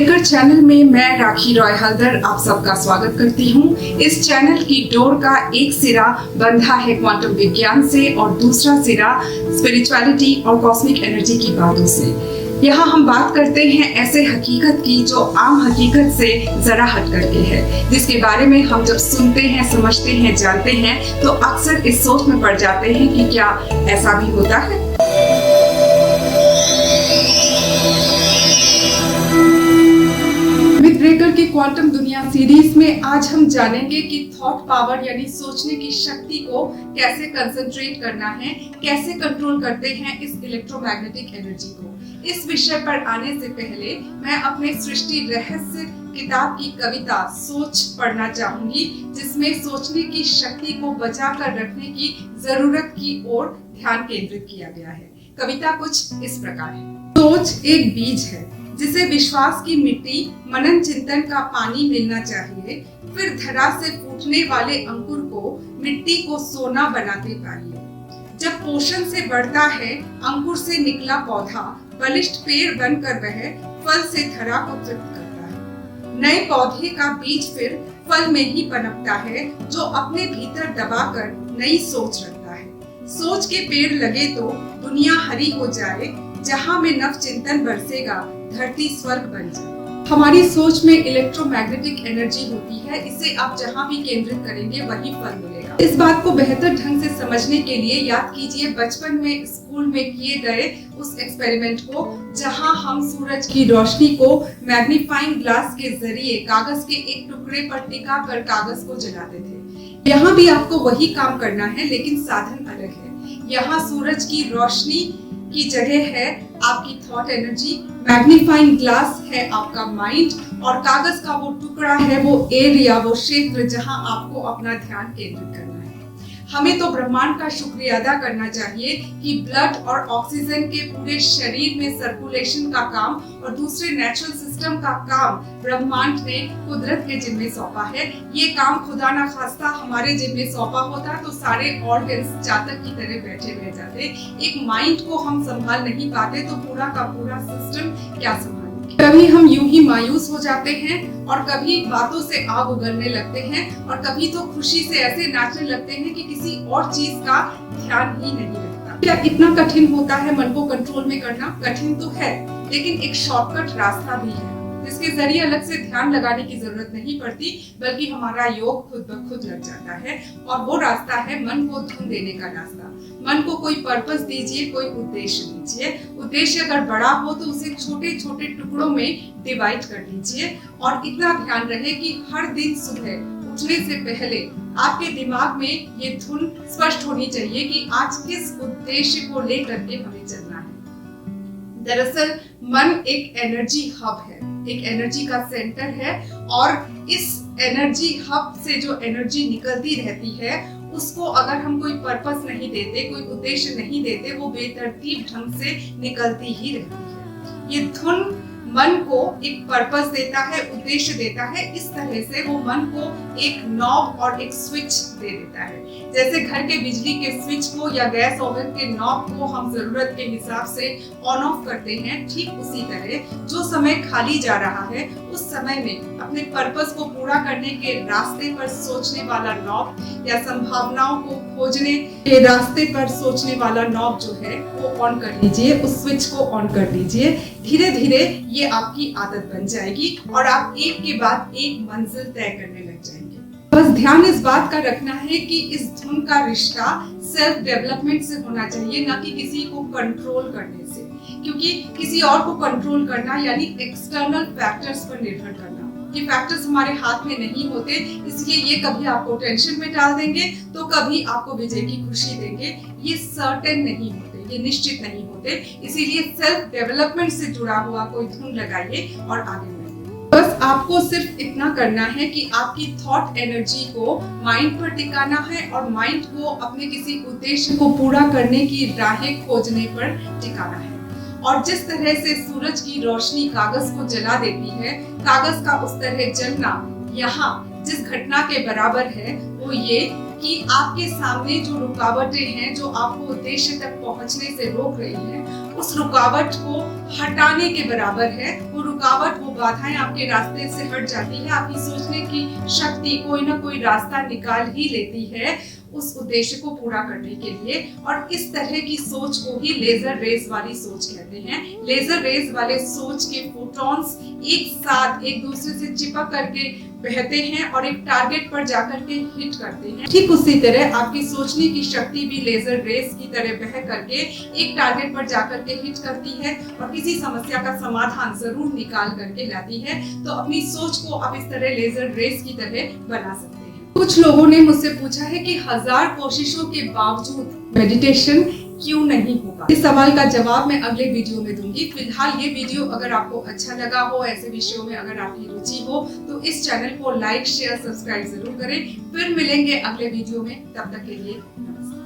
Breaker channel में मैं राखी रॉय हल्दर आप सबका स्वागत करती हूँ। इस चैनल की डोर का एक सिरा बंधा है क्वांटम विज्ञान से और दूसरा सिरा स्पिरिचुअलिटी और कॉस्मिक एनर्जी की बातों से। यहाँ हम बात करते हैं ऐसे हकीकत की जो आम हकीकत से जरा हट करके है, जिसके बारे में हम जब सुनते हैं, समझते हैं, जानते हैं तो अक्सर इस सोच में पड़ जाते हैं कि क्या ऐसा भी होता है। ब्रेकर की क्वांटम दुनिया सीरीज में आज हम जानेंगे कि थॉट पावर यानी सोचने की शक्ति को कैसे कंसंट्रेट करना है, कैसे कंट्रोल करते हैं इस इलेक्ट्रोमैग्नेटिक एनर्जी को। इस विषय पर आने से पहले मैं अपने सृष्टि रहस्य किताब की कविता सोच पढ़ना चाहूंगी, जिसमें सोचने की शक्ति को बचा कर रखने की जरूरत की ओर ध्यान केंद्रित किया गया है। कविता कुछ इस प्रकार है। सोच एक बीज है जिसे विश्वास की मिट्टी, मनन चिंतन का पानी मिलना चाहिए। फिर धरा से फूटने वाले अंकुर को मिट्टी को सोना बनाते पाइए। जब पोषण से बढ़ता है अंकुर से निकला पौधा, बलिष्ठ पेड़ बनकर वह फल से धरा को तृप्त करता है। नए पौधे का बीज फिर फल में ही पनपता है, जो अपने भीतर दबाकर नई सोच रखता है। सोच के पेड़ लगे तो दुनिया हरी हो जाए, जहां में नव चिंतन बरसेगा धरती स्वर्ग बन जाए। हमारी सोच में इलेक्ट्रोमैग्नेटिक एनर्जी होती है, इसे आप जहां भी केंद्रित करेंगे वही फल मिलेगा। इस बात को बेहतर ढंग से समझने के लिए याद कीजिए बचपन में स्कूल में किए गए उस एक्सपेरिमेंट को, जहां हम सूरज की रोशनी को मैग्नीफाइंग ग्लास के जरिए कागज के एक टुकड़े पर टिका कर कागज को जलाते थे। यहाँ भी आपको वही काम करना है, लेकिन साधन अलग है। यहाँ सूरज की रोशनी की जगह है आपकी थॉट एनर्जी, मैग्नीफाइंग ग्लास है आपका माइंड और कागज का वो टुकड़ा है वो एरिया, वो क्षेत्र जहां आपको अपना ध्यान केंद्रित करना है। हमें तो ब्रह्मांड का शुक्रिया अदा करना चाहिए कि ब्लड और ऑक्सीजन के पूरे शरीर में सर्कुलेशन का काम और दूसरे नेचुरल सिस्टम का काम ब्रह्मांड ने कुदरत के जिम्मे सौंपा है। ये काम खुदा ना खास्ता हमारे जिम्मे सौंपा होता तो सारे ऑर्गन्स चातक की तरह बैठे रह जाते। एक माइंड को हम संभाल नहीं पाते तो पूरा का पूरा सिस्टम क्या संभालेंगे। कभी हम यूं ही मायूस हो जाते हैं और कभी बातों से आग उगलने लगते हैं और कभी तो खुशी से ऐसे नाचने लगते हैं कि किसी और चीज का ध्यान ही नहीं रहता। क्या इतना कठिन होता है मन को कंट्रोल में करना? कठिन तो है, लेकिन एक शॉर्टकट रास्ता भी है जिसके जरिए अलग से ध्यान लगाने की जरूरत नहीं पड़ती, बल्कि हमारा योग खुद ब खुद लग जाता है। और वो रास्ता है मन को धुन देने का रास्ता। मन को कोई पर्पस दीजिए, कोई उद्देश्य दीजिए। उद्देश्य अगर बड़ा हो तो उसे छोटे छोटे टुकड़ों में डिवाइड कर लीजिए और इतना ध्यान रहे कि हर दिन सुबह उठने से पहले आपके दिमाग में ये धुन स्पष्ट होनी चाहिए कि आज किस उद्देश्य को लेकर के हमें चलना है। दरअसल मन एक एनर्जी हब है, एक एनर्जी का सेंटर है और इस एनर्जी हब से जो एनर्जी निकलती रहती है उसको अगर हम कोई पर्पस नहीं देते, कोई उद्देश्य नहीं देते, वो बेतरतीब ढंग से निकलती ही रहती है। ये धुन मन को एक पर्पस देता है, उद्देश्य देता है। इस तरह से वो मन को एक नॉब और एक स्विच दे देता है। जैसे घर के बिजली के स्विच को या गैस ओवन के नॉब को हम जरूरत के हिसाब से ऑन ऑफ करते हैं, ठीक उसी तरह जो समय खाली जा रहा है उस समय में अपने पर्पस को पूरा करने के रास्ते पर सोचने वाला नॉब या संभावनाओं को खोजने के रास्ते पर सोचने वाला नॉब जो है वो ऑन कर लीजिए, उस स्विच को ऑन कर लीजिए। धीरे धीरे ये आपकी आदत बन जाएगी और आप एक के बाद एक मंजिल तय करने लग जाएंगे। बस ध्यान इस बात का रखना है कि इस धुन का रिश्ता सेल्फ डेवलपमेंट से होना चाहिए, ना कि किसी को कंट्रोल करने से, क्योंकि किसी और को कंट्रोल करना यानी एक्सटर्नल फैक्टर्स पर निर्भर करना। ये फैक्टर्स हमारे हाथ में नहीं होते, इसलिए ये कभी आपको टेंशन में डाल देंगे तो कभी आपको विजय की खुशी देंगे। ये सर्टेन नहीं होते, ये निश्चित नहीं होते। इसीलिए सेल्फ डेवलपमेंट से जुड़ा हुआ कोई धुन लगाइए और आगे बढ़िए। बस आपको सिर्फ इतना करना है कि आपकी थॉट एनर्जी को माइंड पर टिकाना है और माइंड को अपने किसी उद्देश्य को पूरा करने की राहें खोजने पर टिकाना है। और जिस तरह से सूरज की रोशनी कागज को जला देती है, कागज का उस तरह जलना यहाँ जिस घटना के बराबर है वो ये कि आपके सामने जो रुकावटें हैं, जो आपको उद्देश्य तक पहुंचने से रोक रही हैं, उस रुकावट को हटाने के बराबर है। वो रुकावट, वो बाधाएं आपके रास्ते से हट जाती है, आपकी सोचने की शक्ति कोई ना कोई रास्ता निकाल ही लेती है उस उद्देश्य को पूरा करने के लिए। और इस तरह की सोच को ही लेजर रेज वाली सोच कहते हैं। लेजर रेज वाले सोच के फोटॉन्स एक साथ एक दूसरे से चिपक करके बहते हैं और एक टारगेट पर जाकर के हिट करते हैं। ठीक उसी तरह आपकी सोचने की शक्ति भी लेजर रेज की तरह बह करके एक टारगेट पर जाकर के हिट करती है और किसी समस्या का समाधान जरूर निकाल करके लाती है। तो अपनी सोच को आप इस तरह लेजर रेज की तरह बना सकते हैं। कुछ लोगों ने मुझसे पूछा है कि 1000 कोशिशों के बावजूद मेडिटेशन क्यों नहीं होगा। इस सवाल का जवाब मैं अगले वीडियो में दूंगी। फिलहाल ये वीडियो अगर आपको अच्छा लगा हो, ऐसे विषयों में अगर आपकी रुचि हो, तो इस चैनल को लाइक, शेयर, सब्सक्राइब जरूर करें। फिर मिलेंगे अगले वीडियो में, तब तक के लिए नमस्कार।